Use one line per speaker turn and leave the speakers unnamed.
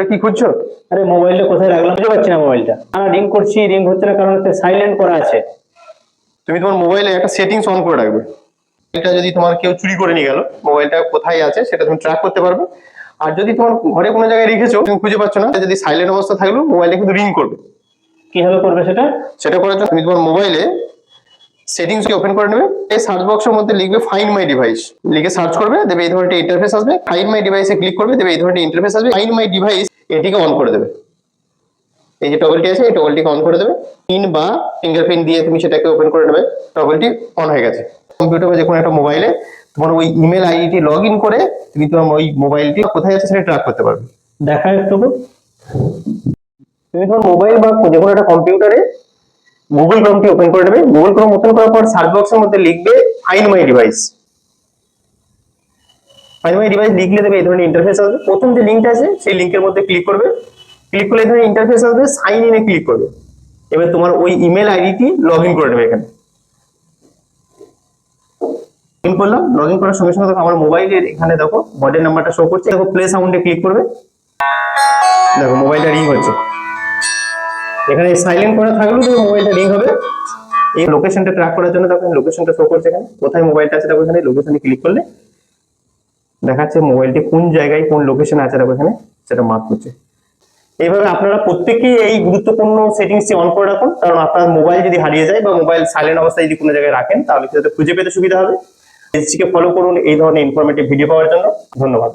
কি খুঁজছো?
আরে মোবাইলটা কোথায় রাখলাম বুঝতে পারছি না। মোবাইলটা রিং করছি, রিং হচ্ছে না, কারণ সাইলেন্ট করা আছে।
তুমি তোমার মোবাইলে একটা সেটিংস অন করে রাখবে। এটা যদি তোমার কেউ চুরি করে নিয়ে গেল, মোবাইলটা কোথায় আছে সেটা তুমি ট্র্যাক করতে পারবে। আর যদি তোমার ঘরে কোনো জায়গায় রেখেছো, তুমি খুঁজে পাচ্ছ না, যদি সাইলেন্ট অবস্থা থাকলেও মোবাইলে কিন্তু রিং করবে।
কিভাবে করবে সেটা?
সেটা করার জন্য তুমি তোমার মোবাইলে সেটিংস কে ওপেন করে নেবে। এই সার্চ বক্সের মধ্যে লিখবে ফাইন্ড মাই ডিভাইস, লিখে সার্চ করবে, দেবে এই ধরনের ইন্টারফেস আসবে। ফাইন্ড মাই ডিভাইসে ক্লিক করবে, দেবে এই ধরনের ইন্টারফেস আসবে। ফাইন্ড মাই ডিভাইস এটিকে অন করে দেবে। এই যে টগলটি আছে, এই টগলটিকে অন করে দেবে। পিন বা ফিঙ্গারপ্রিন্ট দিয়ে তুমি সেটাকে ওপেন করে নেবে। টগলটি অন হয়ে গেছে। কম্পিউটার বা যে কোনো একটা মোবাইলে তোমার ওই ইমেল আইডি লগ ইন করে তুমি তোমার ওই মোবাইলটি কোথায় আছে সেটা ট্র্যাক করতে পারবে।
দেখা একটু।
তুমি তোমার মোবাইল বা যে কোনো একটা কম্পিউটারে গুগল ক্রোমটি ওপেন করে নেবে। গুগল ক্রোম ওপেন করার পর সার্চ বক্সের মধ্যে লিখবে find my device. Find my device লিখলে দেবে এই ধরনের ইন্টারফেস আসবে। প্রথম যে লিঙ্কটা আছে সেই লিঙ্কের মধ্যে ক্লিক করবে। ক্লিক করলে এই ধরনের ইন্টারফেস আসবে। সাইন ইনে ক্লিক করবে। এবার তোমার ওই ইমেল আইডিটি লগ ইন করে নেবে। এখানে ইন করলাম। লগ ইন করার সঙ্গে সঙ্গে দেখো আমার মোবাইলের এখানে দেখো মডেল নাম্বারটা শো করছে। দেখো প্লে সাউন্ডে ক্লিক করবে, দেখো মোবাইলটা রিং হচ্ছে। এখানে সাইলেন্ট করা থাকলেও দেখো মোবাইলটা রিং হবে। এই লোকেশনটা ট্র্যাক করার জন্য দেখো লোকেশনটা শো করছে। এখানে কোথায় মোবাইলটা আছে দেখো, এখানে লোকেশনে ক্লিক করলে দেখাচ্ছে মোবাইলটি কোন জায়গায় কোন লোকেশনে আছে দেখো এখানে সেটা মার্ক করছে। এইভাবে আপনারা প্রত্যেকেই এই গুরুত্বপূর্ণ সেটিংসটি অন করে রাখুন, কারণ আপনার মোবাইল যদি হারিয়ে যায় বা মোবাইল সাইলেন্ট অবস্থায় যদি কোনো জায়গায় রাখেন তাহলে সেটা খুঁজে পেতে সুবিধা হবে। পেজটিকে ফলো করুন এই ধরনের ইনফরমেটিভ ভিডিও পাওয়ার জন্য। ধন্যবাদ।